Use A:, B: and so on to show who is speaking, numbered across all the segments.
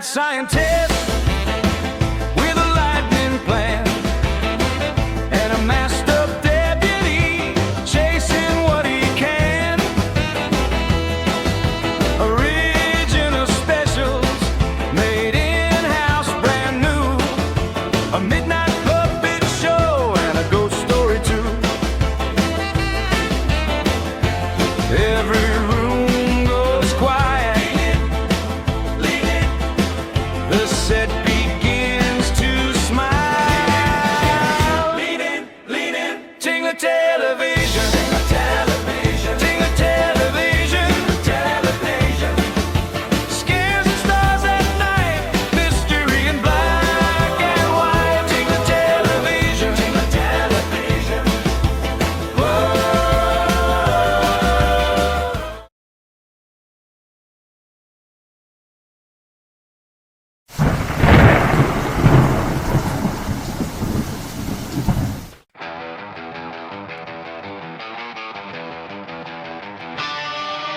A: Scientist with a lightning plan and a master deputy chasing what he can. Original specials made in-house, brand new. A midnight puppet show and a ghost story too. Every room goes quiet. The set begins to smile. Lean in, ting the television, ting the television, ting the television, television. Scares and stars at night, mystery in black and white. Ting the television, ting the television. Whoa.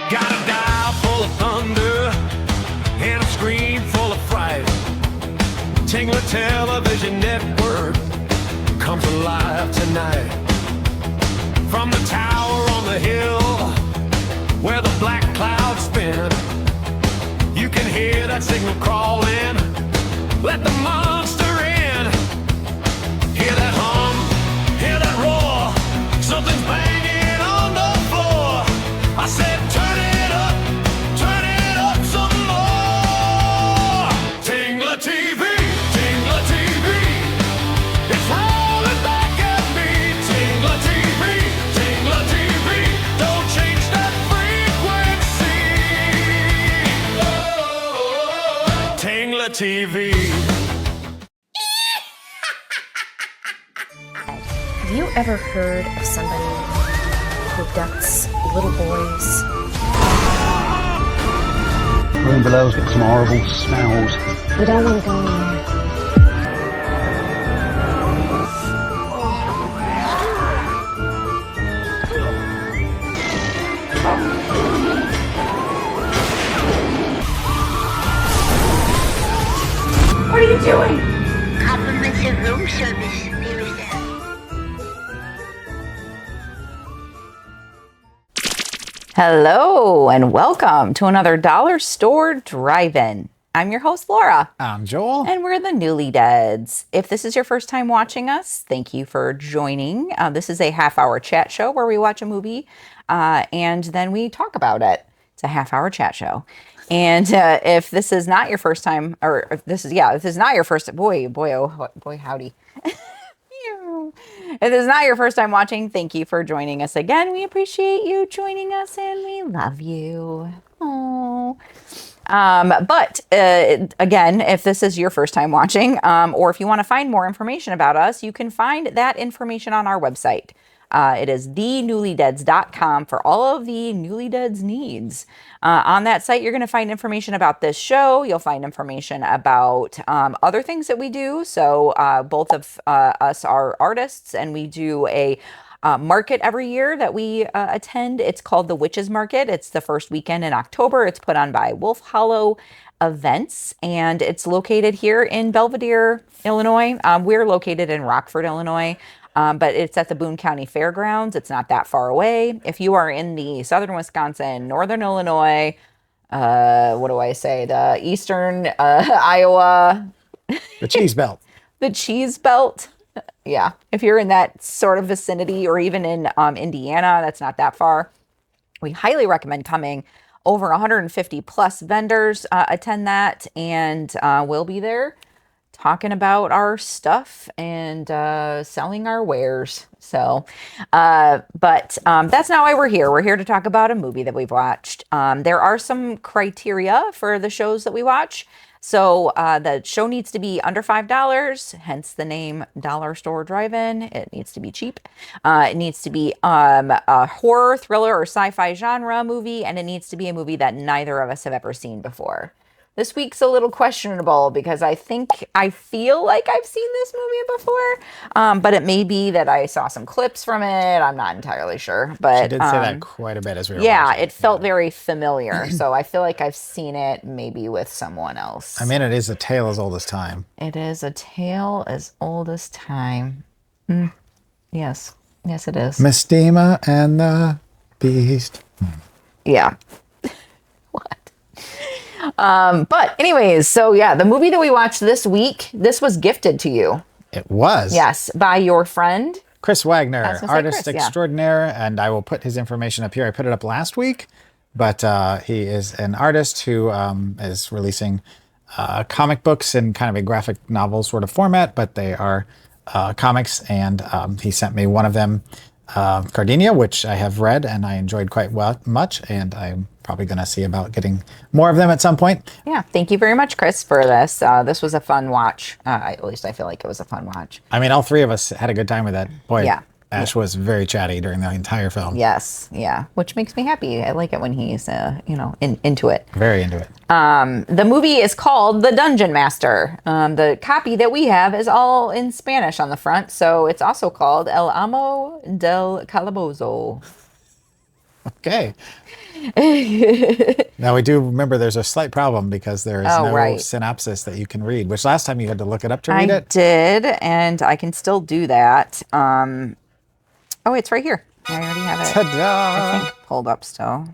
A: Got a dial full of thunder and a screen full of fright. Tingler Television Network comes alive tonight. From the tower on the hill where the black clouds spin, you can hear that signal crawling. Let the monster in. Hear that hum, hear that roar. Something's banging on the floor. I said turn it up some more. Tingler TV, Tingler TV. It's rolling back at me. Tingler TV, don't change that frequency. Tingler TV.
B: Have you ever heard of somebody who abducts little boys?
C: Room below's got some horrible smells.
B: We don't want to go in there. What are you doing?
D: Complimentary room service.
E: Hello and welcome to another Dollar Store Drive-In. I'm your host, Laura.
F: I'm Joel.
E: And we're the Newlydeads. If this is your first time watching us, thank you for joining. This is a half-hour chat show where we watch a movie and then we talk about it. It's a half-hour chat show. And if this is not your first time, or if this is not your first, boy, howdy. If this is not your first time watching, thank you for joining us again. We appreciate you joining us and we love you. Oh. But again, if this is your first time watching, or if you want to find more information about us, you can find that information on our website. It is thenewlydeads.com for all of the Newlydeads needs. On that site, you're going to find information about this show. You'll find information about other things that we do. So both of us are artists, and we do a market every year that we attend. It's called the Witches Market. It's the first weekend in October. It's put on by Wolf Hollow Events, and it's located here in Belvedere, Illinois. We're located in Rockford, Illinois. But it's at the Boone County Fairgrounds. It's not that far away. If you are in the southern Wisconsin, northern Illinois, the eastern Iowa.
F: The cheese belt.
E: The cheese belt. Yeah. If you're in that sort of vicinity, or even in Indiana, that's not that far. We highly recommend coming. Over 150 plus vendors attend that, and we'll be there talking about our stuff and selling our wares. So, but that's not why we're here. We're here to talk about a movie that we've watched. There are some criteria for the shows that we watch. So the show needs to be under $5, hence the name Dollar Store Drive-In. It needs to be cheap. It needs to be a horror, thriller, or sci-fi genre movie, and it needs to be a movie that neither of us have ever seen before. This week's a little questionable because I feel like I've seen this movie before, but it may be that I saw some clips from it. I'm not entirely sure, but
F: She did say that quite a bit as we were
E: yeah,
F: watching.
E: it felt very familiar. So I feel like I've seen it maybe with someone else.
F: I mean, it is a tale as old as time.
E: It is a tale as old as time. Yes, it is.
F: Mistima and the Beast.
E: Yeah. What? But anyways, so yeah, the movie that we watched this week, this was gifted to you.
F: It was.
E: Yes, by your friend.
F: Chris Wagner,
E: I was gonna say
F: artist
E: Chris, yeah.
F: extraordinaire, and I will put his information up here. I put it up last week, but he is an artist who is releasing comic books in kind of a graphic novel sort of format, but they are comics, and he sent me one of them, Gardenia, which I have read and I enjoyed quite much, and I'm probably going to see about getting more of them at some point.
E: Yeah, thank you very much, Chris, for this. This was a fun watch. At least I feel like it was a fun watch.
F: I mean, all three of us had a good time with that. Boy,
E: Yeah.
F: Ash was very chatty during the entire film.
E: Yes, yeah, which makes me happy. I like it when he's, into it.
F: Very into it.
E: The movie is called The Dungeon Master. The copy that we have is all in Spanish on the front, so it's also called El Amo del Calabozo.
F: Okay. Now, we do remember there's a slight problem because there is no synopsis that you can read, which last time you had to look it up to read it.
E: I did, and I can still do that. Oh, it's right here. I already have it.
F: Ta-da!
E: I think pulled up still.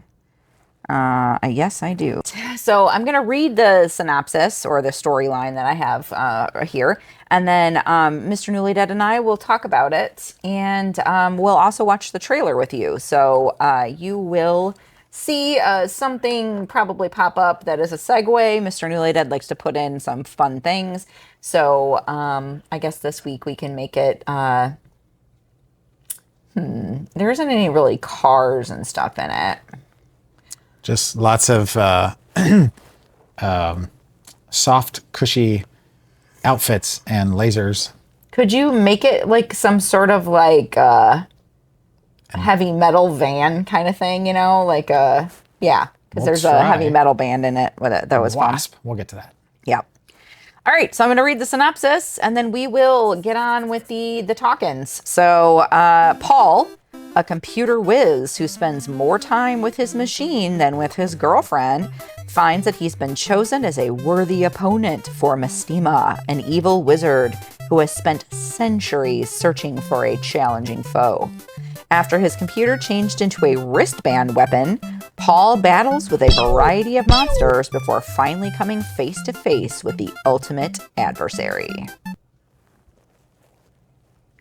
E: Yes, I do. So I'm going to read the synopsis or the storyline that I have here. And then Mr. Newlydead and I will talk about it. And we'll also watch the trailer with you. So you will see something probably pop up that is a segue. Mr. Newlydead likes to put in some fun things. So I guess this week we can make it... there isn't any really cars and stuff in it.
F: Just lots of soft, cushy outfits and lasers.
E: Could you make it like some sort of like heavy metal van kind of thing, Like yeah, because there's a heavy metal band in it with it. That was
F: Wasp.
E: fun.
F: We'll get to that.
E: Yeah. All right, so I'm going to read the synopsis, and then we will get on with the talk-ins. So Paul, a computer whiz who spends more time with his machine than with his girlfriend, finds that he's been chosen as a worthy opponent for Mistima, an evil wizard who has spent centuries searching for a challenging foe. After his computer changed into a wristband weapon, Paul battles with a variety of monsters before finally coming face to face with the ultimate adversary.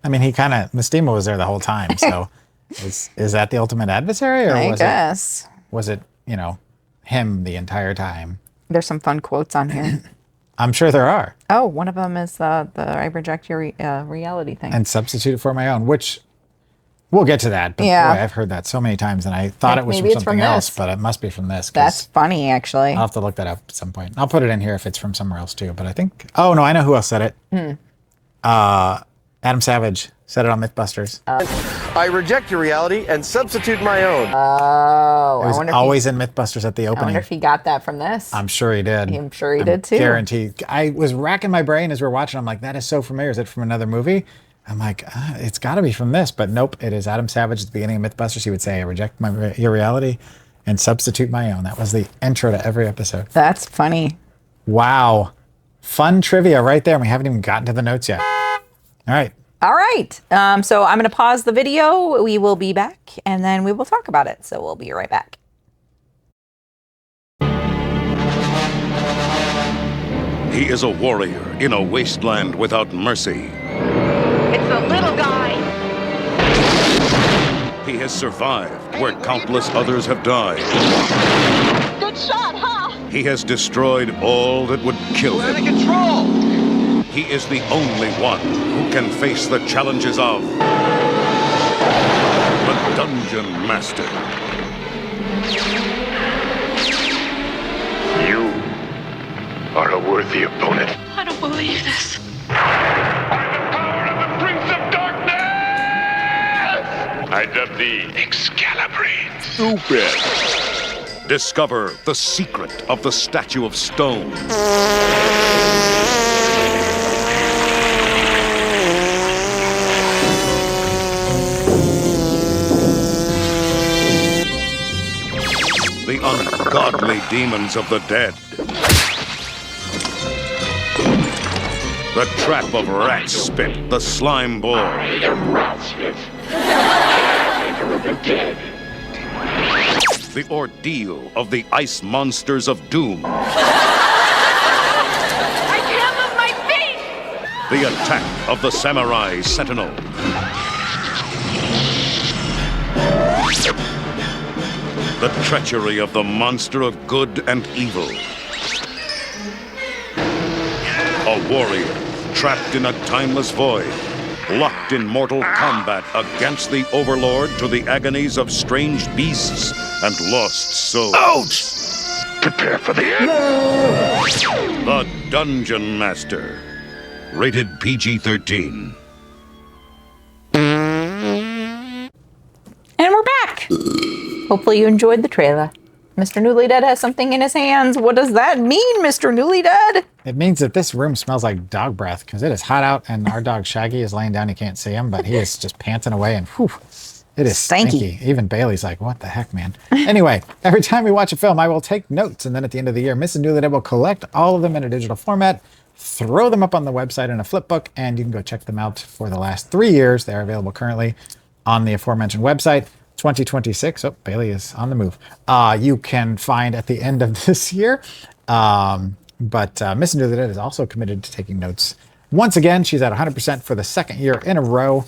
F: I mean, Mistima was there the whole time, so is that the ultimate adversary? Or
E: I guess.
F: Was it, him the entire time?
E: There's some fun quotes on here.
F: I'm sure there are.
E: Oh, one of them is the I reject your reality thing.
F: And substitute it for my own, which we'll get to that. But
E: Yeah.
F: boy, I've heard that so many times, and I thought it was
E: Maybe
F: from
E: it's from
F: something else,
E: this.
F: but it must be from this. 'Cause
E: That's funny, actually.
F: I'll have to look that up at some point. I'll put it in here if it's from somewhere else too. But I think, oh no, I know who else said it. Adam Savage said it on MythBusters.
G: I reject your reality and substitute my own.
E: Oh,
F: It was always in MythBusters at the
E: I
F: opening.
E: wonder if he got that from this.
F: I'm sure he did.
E: I'm sure he did too.
F: Guaranteed. I was racking my brain as we were watching. I'm like, that is so familiar. Is it from another movie? I'm like, it's got to be from this. But nope, it is Adam Savage at the beginning of MythBusters. He would say, I reject your reality and substitute my own. That was the intro to every episode.
E: That's funny.
F: Wow. Fun trivia right there. And we haven't even gotten to the notes yet. All right.
E: All right. So I'm going to pause the video. We will be back, and then we will talk about it. So we'll be right back.
H: He is a warrior in a wasteland without mercy.
D: It's the little guy.
H: He has survived where countless others have died.
D: Good shot, huh?
H: He has destroyed all that would kill him.
G: Out of control!
H: He is the only one who can face the challenges of the Dungeon Master.
I: You are a worthy opponent.
D: I don't believe this.
I: I dub thee Excalibur.
H: Stupid. Discover the secret of the Statue of Stone. The ungodly demons of the dead. The trap of rat spit, the slime boy.
I: I am rat spit. Of the dead.
H: The ordeal of the ice monsters of doom.
D: I can't move my feet!
H: The attack of the samurai sentinel. The treachery of the monster of good and evil. A warrior trapped in a timeless void, locked in mortal combat against the overlord to the agonies of strange beasts and lost souls.
I: Ouch! Prepare for the end.
H: The Dungeon Master. Rated PG-13.
E: And we're back. Hopefully you enjoyed the trailer. Mr. Newlydead has something in his hands. What does that mean, Mr. Newlydead?
F: It means that this room smells like dog breath because it is hot out and our dog Shaggy is laying down. You can't see him, but he is just panting away and whew, it is stanky. Even Bailey's like, what the heck, man? Anyway, every time we watch a film, I will take notes. And then at the end of the year, Mrs. Newlydead will collect all of them in a digital format, throw them up on the website in a flip book, and you can go check them out for the last 3 years. They're available currently on the aforementioned website. 2026. Oh, Bailey is on the move. You can find at the end of this year. But Miss Newlydead is also committed to taking notes. Once again, she's at 100% for the second year in a row.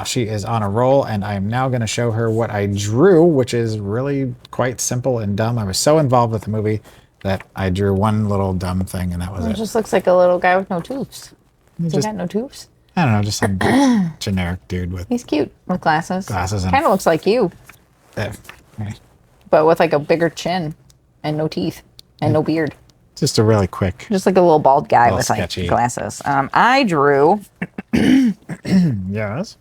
F: She is on a roll, and I am now going to show her what I drew, which is really quite simple and dumb. I was so involved with the movie that I drew one little dumb thing, and that was it.
E: It just looks like a little guy with no tubes. Has he got no tubes?
F: I don't know, just some generic dude with...
E: He's cute with glasses.
F: Glasses and...
E: Kind of looks like you.
F: Okay.
E: But with like a bigger chin and no teeth and no beard.
F: Just a really quick...
E: Just like a little bald guy with
F: sketchy.
E: like glasses. I drew...
F: Yes?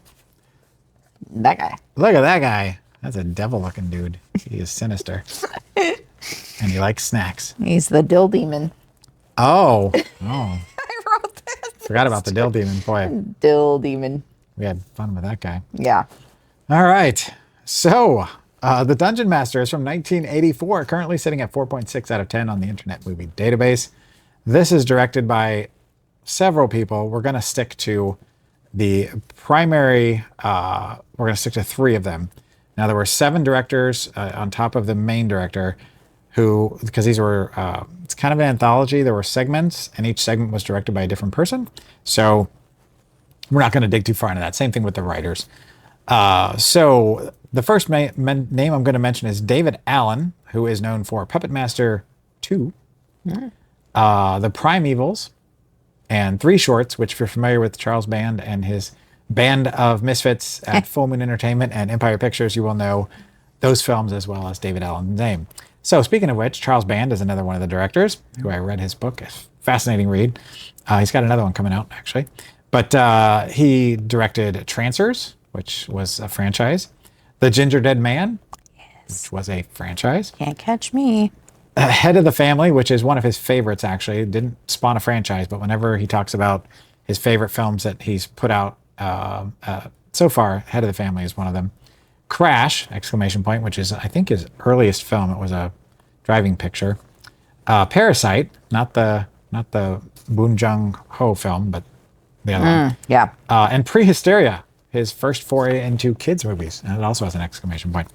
E: That guy.
F: Look at that guy. That's a devil-looking dude. He is sinister. And he likes snacks.
E: He's the dill demon.
F: Oh.
E: I wrote that.
F: Forgot about the dill demon. Boy,
E: Dill demon.
F: we had fun with that guy.
E: Yeah.
F: All right. So, The Dungeon Master is from 1984, currently sitting at 4.6 out of 10 on the Internet Movie Database. This is directed by several people. We're going to stick to the primary, we're going to stick to 3 of them. Now, there were 7 directors on top of the main director who, because these were, it's kind of an anthology. There were segments, and each segment was directed by a different person. So we're not going to dig too far into that. Same thing with the writers. So the first name I'm going to mention is David Allen, who is known for Puppet Master 2, The Primevals, and 3 shorts, which if you're familiar with Charles Band and his band of misfits at Full Moon Entertainment and Empire Pictures, you will know those films as well as David Allen's name. So speaking of which, Charles Band is another one of the directors who I read his book. Fascinating read. He's got another one coming out, actually. But he directed Trancers, which was a franchise. The Ginger Dead Man, which was a franchise.
E: Can't catch me.
F: Head of the Family, which is one of his favorites, actually. It didn't spawn a franchise, but whenever he talks about his favorite films that he's put out so far, Head of the Family is one of them. Crash, exclamation point, which is, I think, his earliest film. It was a driving picture. Parasite, not the Boon Jung-ho film, but the other one.
E: Yeah.
F: And Prehysteria, his first foray into kids' movies. And it also has an exclamation point.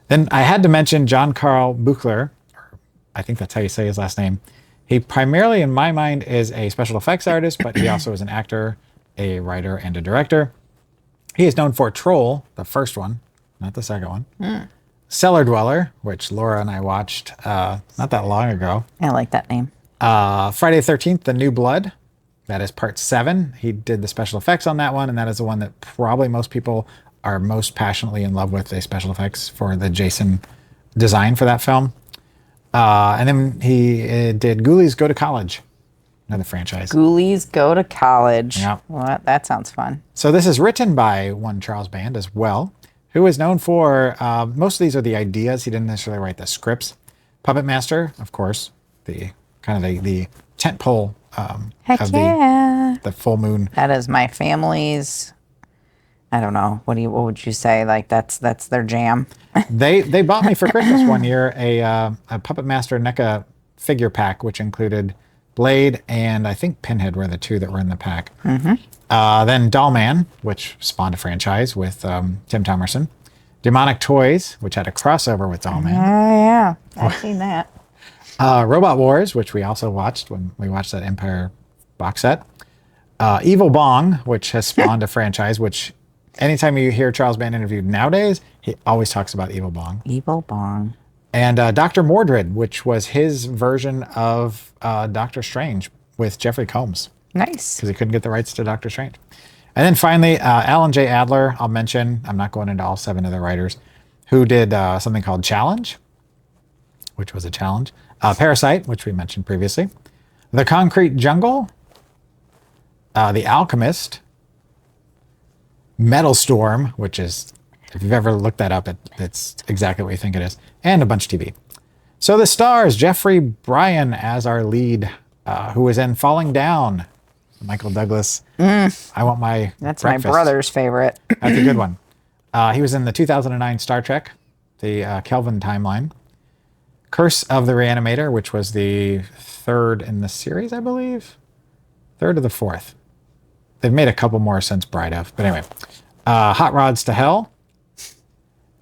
F: Then I had to mention John Carl Buchler, or I think that's how you say his last name. He primarily, in my mind, is a special effects artist, but he also is an actor, a writer, and a director. He is known for Troll, the first one, not the second one. Cellar Dweller, which Laura and I watched not that long ago.
E: I like that name.
F: Friday the 13th, The New Blood. That is part 7. He did the special effects on that one, and that is the one that probably most people are most passionately in love with, the special effects for the Jason design for that film. And then he did Ghoulies Go to College, another franchise.
E: Ghoulies Go to College.
F: Yeah.
E: Well, that sounds fun.
F: So this is written by one Charles Band as well, who is known for, most of these are the ideas. He didn't necessarily write the scripts. Puppet Master, of course, the kind of the tent pole
E: Heck
F: of
E: yeah.
F: the full moon.
E: That is my family's. I don't know. What would you say? Like that's their jam.
F: They bought me for Christmas one year a Puppet Master NECA figure pack, which included Blade and I think Pinhead were the two that were in the pack. Then Doll Man, which spawned a franchise with Tim Thomerson. Demonic Toys, which had a crossover with Doll Man.
E: Oh yeah, I've seen that.
F: Robot Wars, which we also watched when we watched that Empire box set. Evil Bong, which has spawned a franchise, which anytime you hear Charles Band interviewed nowadays, he always talks about Evil Bong.
E: Evil Bong.
F: And Dr. Mordred, which was his version of Doctor Strange with Jeffrey Combs.
E: Nice.
F: Because he couldn't get the rights to Doctor Strange. And then finally, Alan J. Adler, I'll mention, I'm not going into all 7 of the writers, who did something called Challenge, which was a challenge. Parasite, which we mentioned previously. The Concrete Jungle. The Alchemist. Metal Storm, which is, if you've ever looked that up, it's exactly what you think it is. And a bunch of TV. So the stars, Jeffrey Bryan as our lead, who was in Falling Down. Michael Douglas. I Want My
E: That's
F: Breakfast.
E: my brother's favorite.
F: That's a good one. He was in the 2009 Star Trek, the Kelvin timeline. Curse of the Reanimator, which was the 3rd in the series, I believe. 3rd or the 4th. They've made a couple more since Bride of. But anyway, Hot Rods to Hell.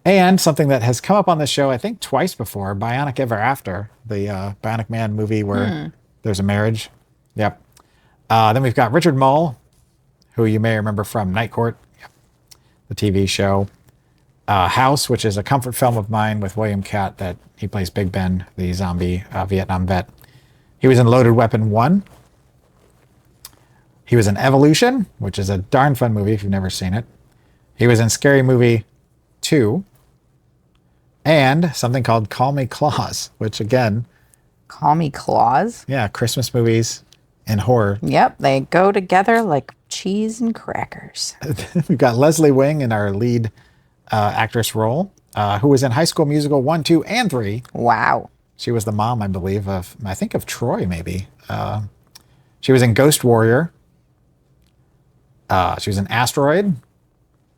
F: And something that has come up on this show, I think, twice before, Bionic Ever After, the Bionic Man movie where there's a marriage. Yep. Then we've got Richard Mull, who you may remember from Night Court, the TV show. House, which is a comfort film of mine with William Catt, that he plays Big Ben, the zombie Vietnam vet. He was in Loaded Weapon 1. He was in Evolution, which is a darn fun movie if you've never seen it. He was in Scary Movie 2. And something called Call Me Claus, which again...
E: Call Me Claus?
F: Yeah, Christmas movies and horror.
E: Yep, they go together like cheese and crackers.
F: We've got Leslie Wing in our lead actress role, who was in High School Musical 1, 2, and 3.
E: Wow.
F: She was the mom, I believe, of Troy, maybe. She was in Ghost Warrior. She was in Asteroid,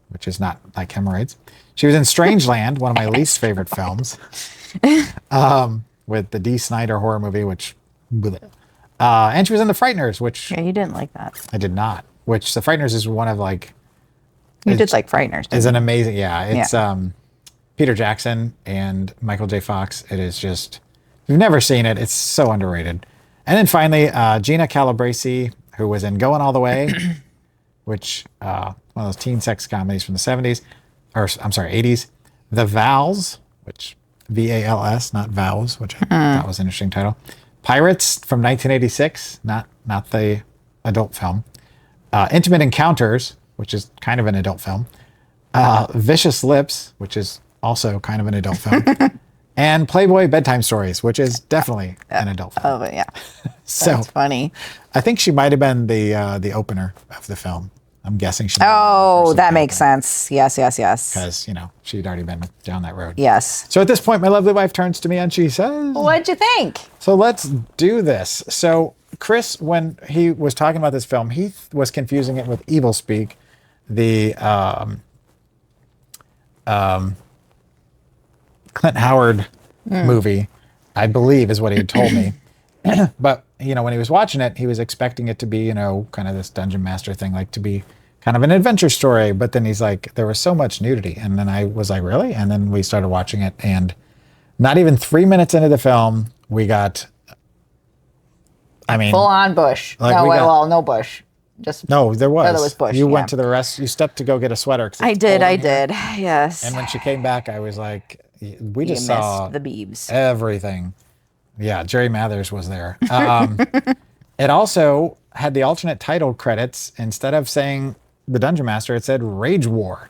F: which is not like hemorrhoids. She was in Strangeland, one of my least favorite films, with the Dee Snider horror movie, which... and she was in The Frighteners, which...
E: Yeah, you didn't like that.
F: I did not. Which, The Frighteners is one of, like...
E: You did like Frighteners, didn't
F: It's
E: you?
F: an amazing... Yeah, it's Peter Jackson and Michael J. Fox. It is just... If you've never seen it, it's so underrated. And then finally, Gina Calabrese, who was in Going All the Way, which... one of those teen sex comedies from the 70s. Or, I'm sorry, 80s. The Vals, which... V-A-L-S, not Vows, which I thought was an interesting title. Pirates from 1986, not the adult film. Intimate Encounters, which is kind of an adult film. Vicious Lips, which is also kind of an adult film. And Playboy Bedtime Stories, which is definitely an adult film.
E: Oh, but yeah.
F: So
E: That's funny.
F: I think she might have been the opener of the film. I'm guessing she.
E: Oh, that makes sense. Yes.
F: Because, she'd already been down that road.
E: Yes.
F: So at this point, my lovely wife turns to me and she says...
E: What'd you think?
F: So let's do this. So Chris, when he was talking about this film, he was confusing it with Evil Speak, the Clint Howard movie, I believe is what he had told me. But, when he was watching it, he was expecting it to be, kind of this Dungeon Master thing, like to be kind of an adventure story. But then he's like, there was so much nudity. And then I was like, really? And then we started watching it. And not even 3 minutes into the film, we got,
E: Full on bush.
F: Like
E: no bush. Just
F: No, there was.
E: Oh, there was bush,
F: You
E: yeah.
F: went to the rest. You stepped to go get a sweater. 'cause
E: I
F: it's
E: did.
F: cold in here.
E: Yes.
F: And when she came back, I was like, we just
E: You
F: saw
E: missed the Beebs.
F: everything. Yeah, Jerry Mathers was there. It also had the alternate title credits. Instead of saying The Dungeon Master, it said Rage War,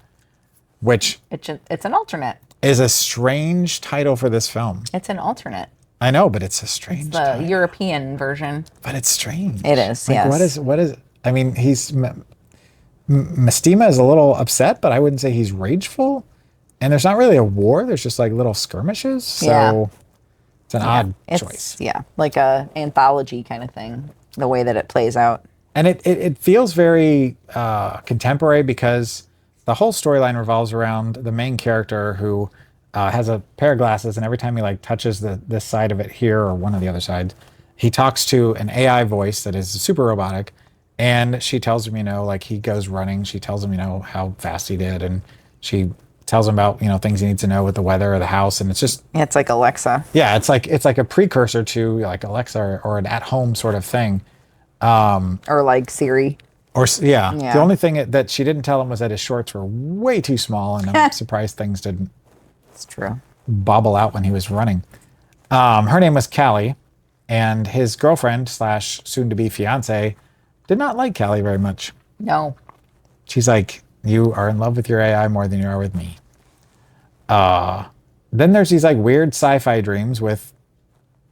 F: which
E: It's an alternate.
F: is a strange title for this film.
E: It's an alternate.
F: I know, but it's a strange
E: The
F: title.
E: European version.
F: But it's strange.
E: It is,
F: Like,
E: yes.
F: What is, I mean, Mestima is a little upset, but I wouldn't say he's rageful. And there's not really a war. There's just like little skirmishes. So
E: Yeah.
F: It's an odd
E: It's,
F: choice.
E: yeah, like a anthology kind of thing, the way that it plays out.
F: And it feels very contemporary because the whole storyline revolves around the main character who has a pair of glasses, and every time he like touches this side of it here or one of the other sides, he talks to an AI voice that is super robotic, and she tells him, like he goes running. She tells him, how fast he did, and she tells him about things he needs to know with the weather or the house, and it's just
E: It's like Alexa.
F: yeah, it's like a precursor to like Alexa or an at-home sort of thing.
E: Or like Siri.
F: Or yeah,
E: Yeah.
F: the only thing that she didn't tell him was that his shorts were way too small, and I'm surprised things didn't
E: It's true.
F: bobble out when he was running. Her name was Callie, and his girlfriend slash soon-to-be fiance did not like Callie very much.
E: No.
F: She's like, "You are in love with your AI more than you are with me." Then there's these like weird sci-fi dreams with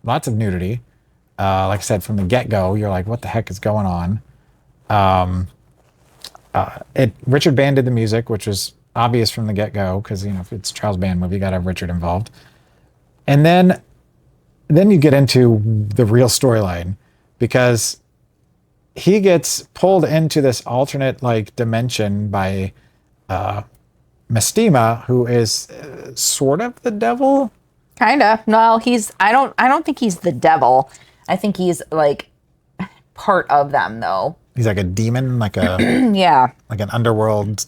F: lots of nudity. Like I said, from the get-go, you're like, "What the heck is going on?" Richard Band did the music, which was obvious from the get-go because if it's a Charles Band movie, you got to have Richard involved. And then you get into the real storyline because he gets pulled into this alternate like dimension by Mestima, who is sort of the devil.
E: Kinda. No, I don't think he's the devil. I think he's like part of them though.
F: He's like a demon, like a
E: Yeah.
F: like an underworld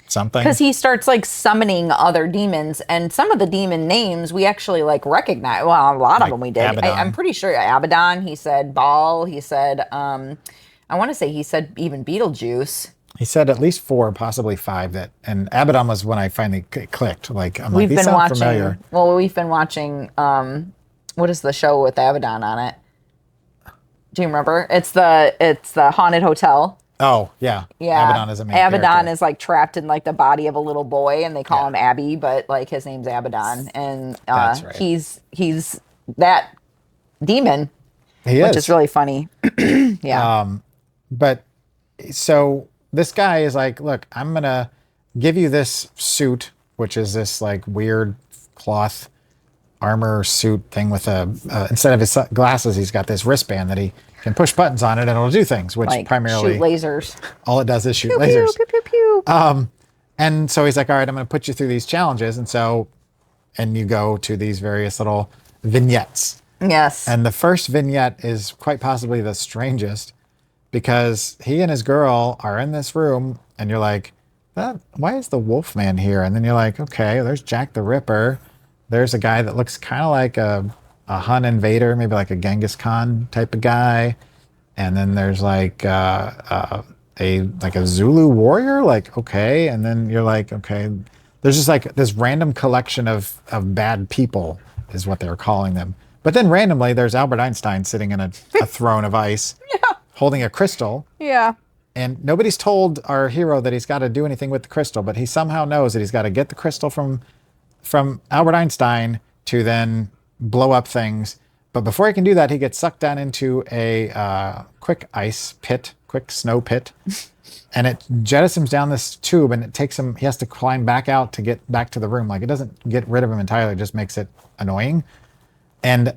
F: something.
E: Because he starts like summoning other demons, and some of the demon names we actually like recognize. Well, a lot of
F: Like
E: them we did.
F: Abaddon.
E: I'm pretty sure Abaddon. He said Baal. He said I want to say he said even Beetlejuice.
F: He said at least 4, possibly 5. And Abaddon was when I finally clicked. Like I'm like,
E: We've
F: these
E: been
F: sound
E: watching.
F: familiar.
E: Well, we've been watching. What is the show with Abaddon on it? Do you remember? It's the haunted hotel.
F: Oh yeah,
E: Yeah,
F: Abaddon is a main
E: Abaddon
F: character.
E: is like trapped in like the body of a little boy, and they call him Abby, but like his name's Abaddon, and
F: That's right.
E: he's that demon,
F: He
E: which is really funny. Yeah,
F: But so this guy is like, look, I'm gonna give you this suit, which is this like weird cloth armor suit thing with instead of his glasses, he's got this wristband that he can push buttons on it and it'll do things, which
E: like
F: primarily
E: shoot lasers.
F: all it does is shoot
E: Pew,
F: lasers.
E: pew, pew, pew, pew.
F: And so he's like, all right, I'm going to put you through these challenges. And you go to these various little vignettes.
E: Yes.
F: And the first vignette is quite possibly the strangest because he and his girl are in this room and you're like, why is the Wolfman here? And then you're like, okay, there's Jack the Ripper. There's a guy that looks kind of like a Hun invader, maybe like a Genghis Khan type of guy. And then there's like a Zulu warrior, like, okay. And then you're like, okay, there's just like this random collection of bad people is what they were calling them. But then randomly there's Albert Einstein sitting in a throne of ice holding a crystal.
E: Yeah.
F: And nobody's told our hero that he's got to do anything with the crystal, but he somehow knows that he's got to get the crystal from Albert Einstein to then blow up things. But before he can do that, he gets sucked down into a quick snow pit. And it jettisons down this tube and it takes him, he has to climb back out to get back to the room. Like it doesn't get rid of him entirely, it just makes it annoying. And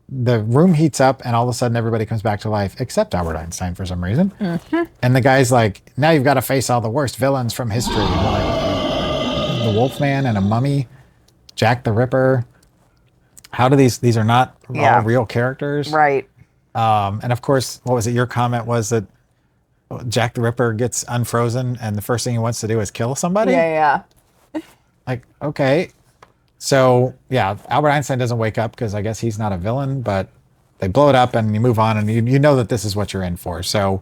F: the room heats up and all of a sudden everybody comes back to life except Albert Einstein for some reason. Mm-hmm. And the guy's like, now you've got to face all the worst villains from history. The Wolfman and a mummy, Jack the Ripper. How do these are not all real characters.
E: Right.
F: And of course, what was it? Your comment was that Jack the Ripper gets unfrozen and the first thing he wants to do is kill somebody.
E: Yeah.
F: Like, okay. So yeah, Albert Einstein doesn't wake up because I guess he's not a villain, but they blow it up and you move on and you know that this is what you're in for. So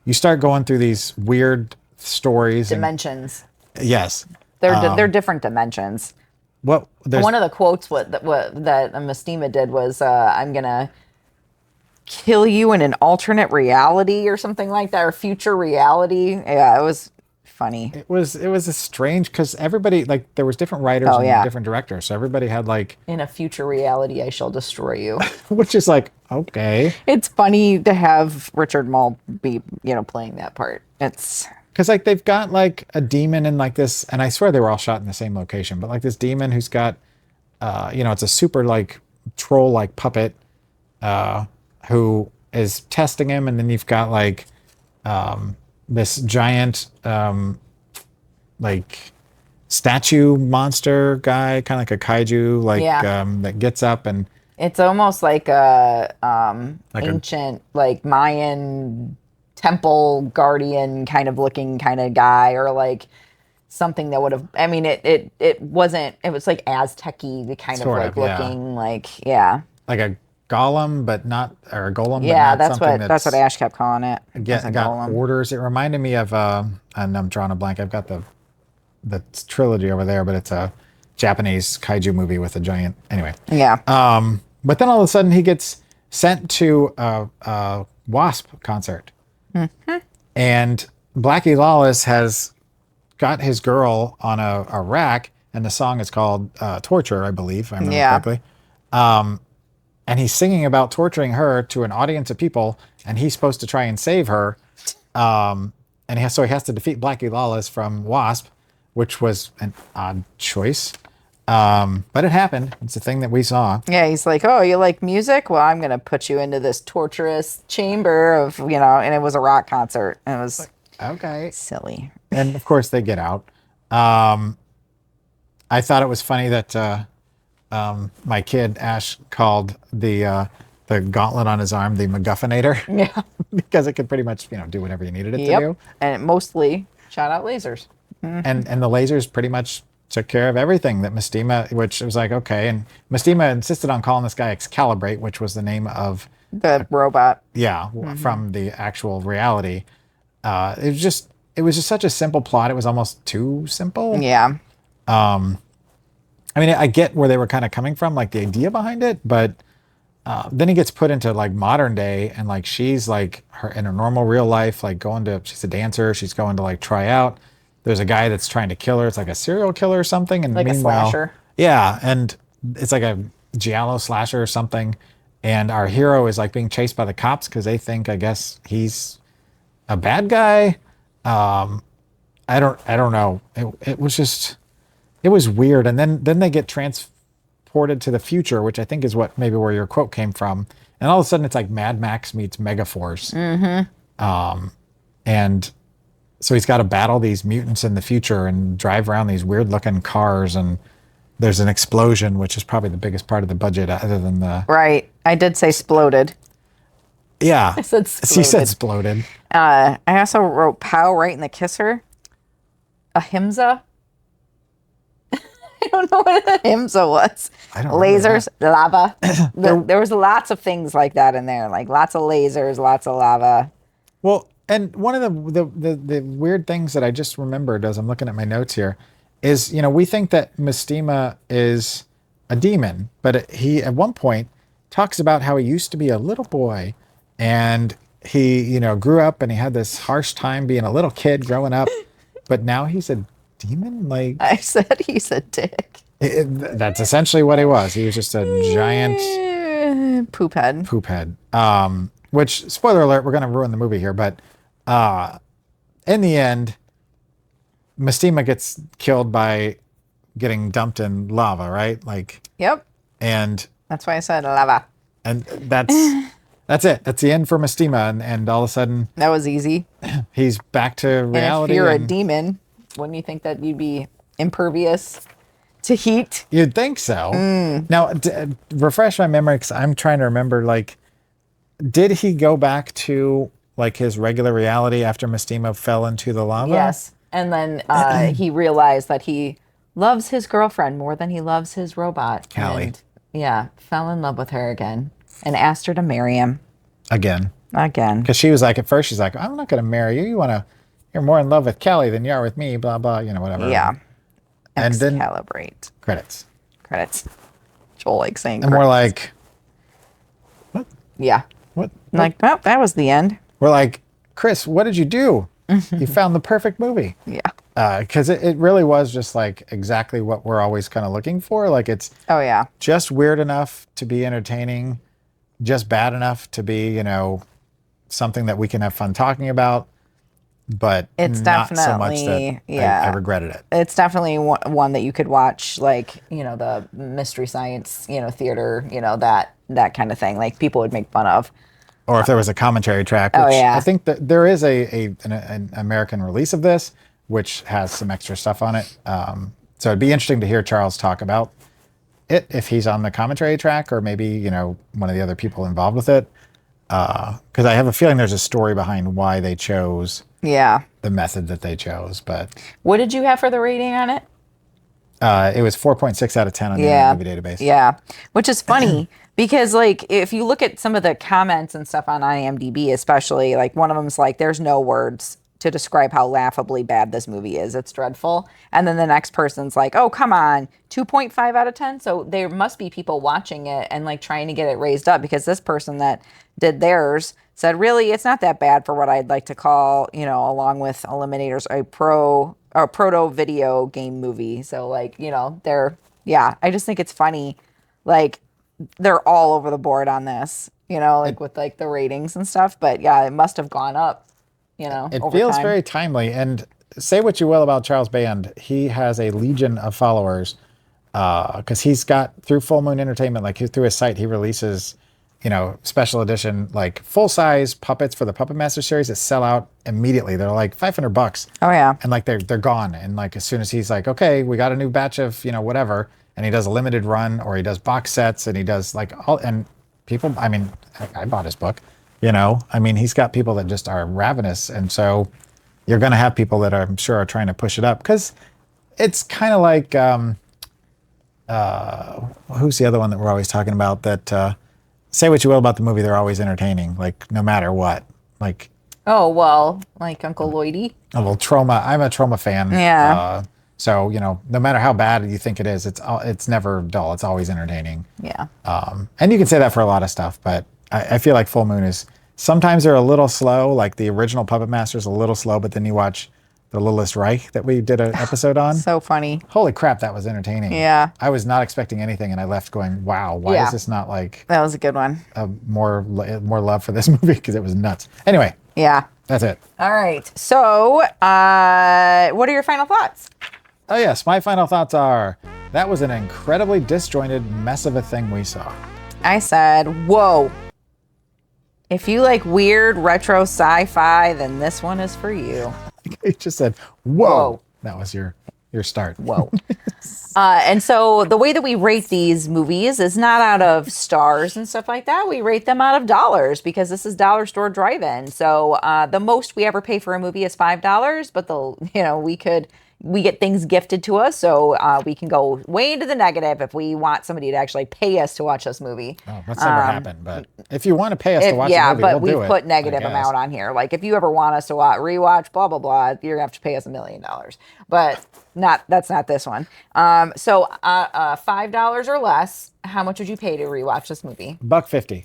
F: you start going through these weird stories.
E: Dimensions.
F: Yes.
E: They're different dimensions.
F: One
E: of the quotes that Mestima did was, I'm going to kill you in an alternate reality or something like that, or future reality. Yeah, it was funny.
F: It was a strange, because everybody, like, there was different writers and different directors, so everybody had like,
E: in a future reality I shall destroy you.
F: which is like, okay.
E: It's funny to have Richard Mall be playing that part. It's
F: because like they've got like a demon in like this, and I swear they were all shot in the same location, but like this demon who's got it's a super like troll-like puppet who is testing him, and then you've got like this giant like statue monster guy, kind of like a kaiju, like that gets up and
E: It's almost like a
F: Like a-
E: ancient, like Mayan temple guardian kind of looking kind of guy, or like something that would have. I mean, it wasn't. It was like Aztec-y, the kind
F: Sort
E: of like
F: of, yeah.
E: looking, like
F: like a golem, but not, or a golem,
E: yeah.
F: but not something
E: That's what Ash kept calling it.
F: got
E: golem.
F: orders. It reminded me of, and I'm drawing a blank. I've got the trilogy over there, but it's a Japanese kaiju movie with a giant. Anyway.
E: Yeah.
F: But then all of a sudden he gets sent to a Wasp concert. And Blackie Lawless has got his girl on a rack, and the song is called Torture, I believe, if I remember correctly. And he's singing about torturing her to an audience of people, and he's supposed to try and save her. And so he has to defeat Blackie Lawless from Wasp, which was an odd choice. But it happened. It's a thing that we saw.
E: Yeah, he's like, oh, you like music? Well, I'm going to put you into this torturous chamber of, and it was a rock concert. And it was
F: Okay.
E: silly.
F: And of course they get out. I thought it was funny that my kid Ash called the gauntlet on his arm the MacGuffinator.
E: Yeah.
F: Because it could pretty much do whatever you needed it to do.
E: And it mostly shot out lasers.
F: And the lasers pretty much took care of everything that Mystima, which was like, okay. And Mystima insisted on calling this guy Excalibrate, which was the name of
E: the robot.
F: Yeah, from the actual reality. It was just such a simple plot. It was almost too simple.
E: Yeah.
F: I mean, I get where they were kind of coming from, like the idea behind it, but then he gets put into like modern day, and like she's like her in her normal real life, like she's a dancer. She's going to like try out. There's a guy that's trying to kill her. It's like a serial killer or something. And
E: like
F: meanwhile,
E: a slasher.
F: Yeah, and it's like a giallo slasher or something. And our hero is like being chased by the cops because they think, I guess, he's a bad guy. I don't know. It was weird. And then they get transported to the future, which I think is maybe where your quote came from. And all of a sudden it's like Mad Max meets Megaforce. And so he's got to battle these mutants in the future and drive around these weird looking cars, and there's an explosion, which is probably the biggest part of the budget other than the...
E: Right. I did say sploded.
F: Yeah.
E: I said
F: She said sploded.
E: I also wrote pow right in the kisser. Ahimsa. I don't know what ahimsa was.
F: I don't remember
E: Lasers, lava. There was lots of things like that in there, like lots of lasers, lots of lava.
F: Well, and one of the weird things that I just remembered as I'm looking at my notes here is, we think that Mystima is a demon, but he at one point talks about how he used to be a little boy, and he, grew up and he had this harsh time being a little kid growing up, but now he's a demon. Like
E: I said, he's a dick.
F: That's essentially what he was. He was just a giant
E: poop head.
F: Poop head. Which, spoiler alert, we're going to ruin the movie here, but in the end, Mystima gets killed by getting dumped in lava, right? Like,
E: yep.
F: And
E: that's why I said lava.
F: And that's it. That's the end for Mystima, and all of a sudden,
E: that was easy.
F: He's back to reality.
E: And if you're a demon, wouldn't you think that you'd be impervious to heat?
F: You'd think so. Now, refresh my memory, because I'm trying to remember. Like, did he go back to like his regular reality after Mystima fell into the lava?
E: Yes. And then he realized that he loves his girlfriend more than he loves his robot.
F: Callie.
E: And, fell in love with her again and asked her to marry him.
F: Again.
E: Because
F: she was like, at first she's like, I'm not going to marry you. You're more in love with Callie than you are with me, blah, blah, whatever.
E: Yeah.
F: And then
E: Excalibrate.
F: Credits.
E: Joel like saying
F: and
E: credits.
F: we're like, what?
E: Yeah.
F: What?
E: Like, well, that was the end.
F: We're like, Chris, what did you do? You found the perfect movie.
E: Yeah.
F: Because it really was just like exactly what we're always kind of looking for. Like, it's just weird enough to be entertaining, just bad enough to be, something that we can have fun talking about. but
E: It's
F: not so much
E: definitely-
F: that
E: yeah.
F: I regretted it.
E: It's definitely one that you could watch, like, the Mystery Science, theater, that kind of thing. Like, people would make fun of.
F: Or if there was a commentary track,
E: Oh,
F: which
E: yeah.
F: I think that there is an American release of this, which has some extra stuff on it. So it'd be interesting to hear Charles talk about it if he's on the commentary track, or maybe, one of the other people involved with it. Because I have a feeling there's a story behind why they chose
E: Yeah.
F: the method that they chose. But
E: What did you have for the rating on it?
F: it was 4.6 out of 10 on the
E: Yeah.
F: movie database.
E: Yeah. Which is funny because, like, if you look at some of the comments and stuff on IMDb, especially, like, one of them's like, there's no words to describe how laughably bad this movie is. It's dreadful. And then the next person's like, oh, come on, 2.5 out of 10. So there must be people watching it and, like, trying to get it raised up, because this person that did theirs said, really, it's not that bad for what I'd like to call, along with Eliminators, a proto video game movie. So, like, I just think it's funny. Like, they're all over the board on this, with like the ratings and stuff. But yeah, it must have gone up,
F: It
E: over
F: feels
E: time.
F: very timely. And say what you will about Charles Band, he has a legion of followers because he's got, through Full Moon Entertainment, like through his site, he releases, special edition, like full-size puppets for the Puppet Master series that sell out immediately. They're like $500.
E: Oh yeah.
F: And like they're gone. And like as soon as he's like, okay, we got a new batch of, whatever, and he does a limited run, or he does box sets, and he does like all, and people, I mean, I bought his book, he's got people that just are ravenous. And so you're going to have people that I'm sure are trying to push it up, because it's kind of like, who's the other one that we're always talking about that, say what you will about the movie, they're always entertaining, like no matter what. Like,
E: Oh, well, like Uncle Lloydie.
F: a little Trauma. I'm a Trauma fan.
E: Yeah.
F: So, no matter how bad you think it is, it's never dull. It's always entertaining.
E: Yeah.
F: And you can say that for a lot of stuff, but I feel like Full Moon is, sometimes they're a little slow, like the original Puppet Master's a little slow, but then you watch The Littlest Reich that we did an episode on.
E: So funny.
F: Holy crap, that was entertaining.
E: Yeah.
F: I was not expecting anything, and I left going, wow, why is this not like
E: That was a good one.
F: more love for this movie? Because it was nuts. Anyway,
E: Yeah.
F: that's it.
E: All right. So, what are your final thoughts?
F: Oh yes, my final thoughts are, that was an incredibly disjointed mess of a thing we saw.
E: I said, whoa. If you like weird retro sci-fi, then this one is for you.
F: You just said, whoa.
E: Whoa.
F: That was your start.
E: Whoa. And so the way that we rate these movies is not out of stars and stuff like that. We rate them out of dollars, because this is dollar store drive-in. So the most we ever pay for a movie is $5, but we get things gifted to us, so we can go way into the negative if we want somebody to actually pay us to watch this movie.
F: Oh, that's never happened, but if you want to pay us to watch
E: Yeah,
F: the movie,
E: but
F: we'll do
E: we've
F: it,
E: put
F: I
E: negative
F: guess.
E: amount on here. Like, if you ever want us to rewatch blah blah blah, you're gonna have to pay us $1 million. But that's not this one. So $5 or less. How much would you pay to rewatch this movie?
F: $1.50.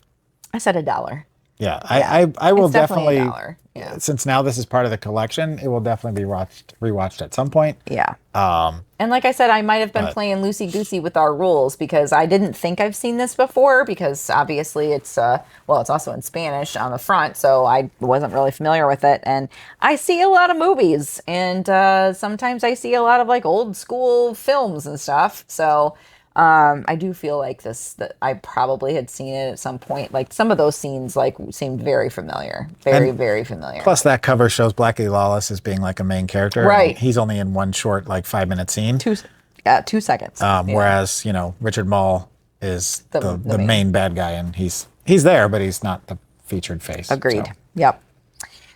E: I said $1.
F: Yeah, I will
E: It's definitely
F: definitely,
E: $1. Yeah.
F: since now this is part of the collection, it will definitely be rewatched at some point.
E: Yeah. And like I said, I might have been
F: but-
E: playing loosey-goosey with our rules, because I didn't think I've seen this before, because obviously it's it's also in Spanish on the front, so I wasn't really familiar with it. And I see a lot of movies, and sometimes I see a lot of like old school films and stuff. So I do feel like that I probably had seen it at some point. Like, some of those scenes like seemed very familiar, very familiar.
F: Plus, that cover shows Blackie Lawless as being like a main character.
E: Right.
F: And he's only in one short, like 5-minute scene.
E: 2 seconds.
F: Whereas, Richard Mall is the
E: main.
F: main bad guy, and he's there, but he's not the featured face.
E: Agreed.
F: So.
E: Yep.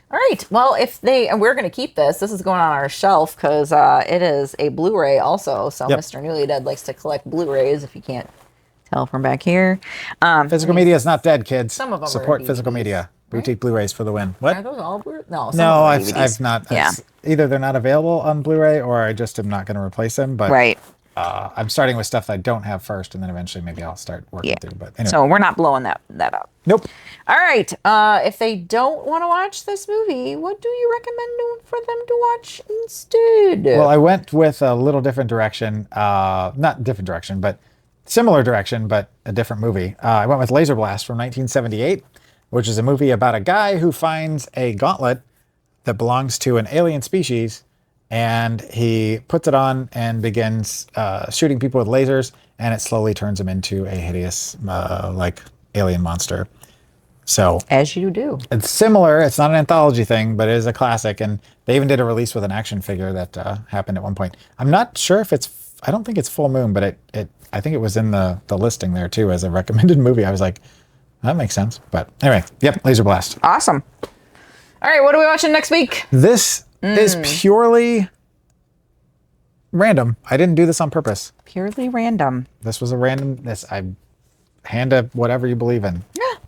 E: All right. Well, and we're going to keep this. This is going on our shelf because it is a Blu-ray also. So
F: Yep.
E: Mr. Newlydead likes to collect Blu-rays, if you can't tell from back here.
F: Physical media is not dead, kids.
E: Some of them are
F: support
E: DVDs,
F: physical media. Boutique Blu-rays for the win.
E: Are
F: What?
E: those all Blu-ray? No, some
F: No,
E: of them are
F: I've
E: DVDs.
F: not.
E: Yeah.
F: Either they're not available on Blu-ray, or I just am not going to replace them. But
E: Right.
F: I'm starting with stuff that I don't have first, and then eventually maybe I'll start working through. But anyway.
E: So we're not blowing that up.
F: Nope.
E: All right. If they don't want to watch this movie, what do you recommend for them to watch instead?
F: Well, I went with a little different direction. Not different direction, but similar direction, but a different movie. I went with Laser Blast from 1978, which is a movie about a guy who finds a gauntlet that belongs to an alien species, and he puts it on and begins shooting people with lasers, and it slowly turns him into a hideous, like, alien monster. So
E: as you do.
F: It's similar. It's not an anthology thing, but it is a classic. And they even did a release with an action figure that happened at one point. I'm not sure if it's, I don't think it's Full Moon, but I think it was in the listing there too as a recommended movie. I was like, that makes sense. But anyway, yep, Laser Blast.
E: Awesome. All right, what are we watching next week?
F: This is purely random. I didn't do this on purpose.
E: Purely random.
F: This was a random, I hand up whatever you believe in.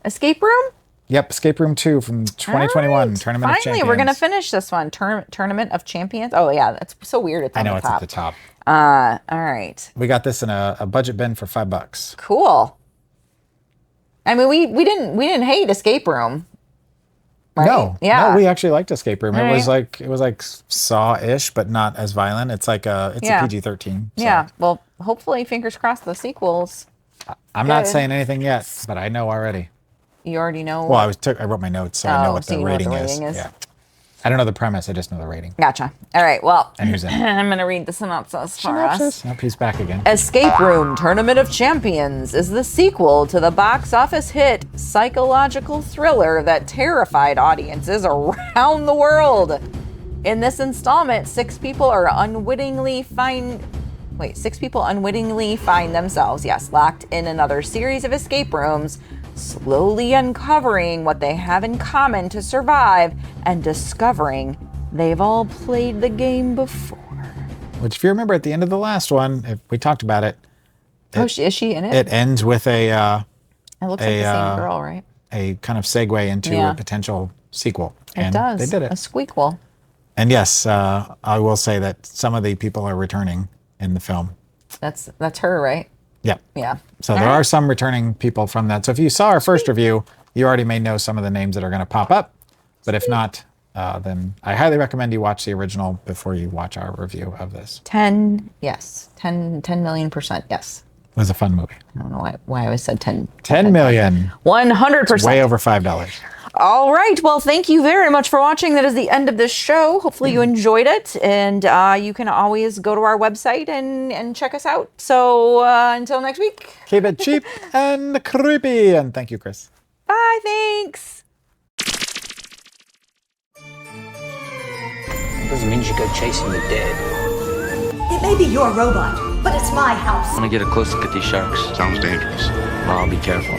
E: Escape Room?
F: Yep, Escape Room 2 from 2021,
E: Right.
F: Tournament of Champions.
E: Finally, we're going to finish this one. Tournament of Champions. Oh, yeah, that's so weird. It's on
F: I know
E: the
F: it's
E: top.
F: at the top.
E: All right.
F: We got this in a budget bin for $5.
E: Cool. I mean, we didn't hate Escape Room. Right?
F: No,
E: Yeah.
F: no, we actually liked Escape Room.
E: All
F: It was like Saw-ish, but not as violent. It's like it's
E: Yeah.
F: a PG-13. So.
E: Yeah. Well, hopefully, fingers crossed, the sequels.
F: I'm not
E: Good.
F: saying anything yet, but I know already.
E: You already know.
F: Well, I wrote my notes, so I know what
E: so
F: the
E: you know what
F: rating
E: the
F: is.
E: rating is.
F: Yeah. I don't know the premise. I just know the rating.
E: Gotcha. All right. Well,
F: And who's in it?
E: I'm going to read the synopsis for us.
F: Nope, he's back again.
E: Escape Room Tournament of Champions is the sequel to the box office hit psychological thriller that terrified audiences around the world. In this installment, six people unwittingly find themselves, locked in another series of escape rooms, slowly uncovering what they have in common to survive and discovering they've all played the game before.
F: Which, if you remember at the end of the last one, if we talked about it.
E: Is she in it?
F: It ends with
E: It looks like the same girl, right?
F: a kind of segue into a potential sequel.
E: It does.
F: They did it.
E: A squeakquel.
F: And yes, I will say that some of the people are returning in the film.
E: That's her, right?
F: Yep.
E: Yeah.
F: So there are some returning people from that. So if you saw our first review, you already may know some of the names that are going to pop up. But if not, then I highly recommend you watch the original before you watch our review of this.
E: 10 million%, yes.
F: It was a fun movie.
E: I don't know why I always said 10.
F: 10 million.
E: 100%.
F: Way over $5.
E: All right. Well, thank you very much for watching. That is the end of this show. Hopefully you enjoyed it. And you can always go to our website and check us out. So until next week.
F: Keep it cheap and creepy. And thank you, Chris.
E: Bye. Thanks.
J: Doesn't mean you go chasing the dead.
K: It may be your robot, but it's my house.
J: I want to get a close look at these sharks.
H: Sounds dangerous.
J: Well, I'll be careful.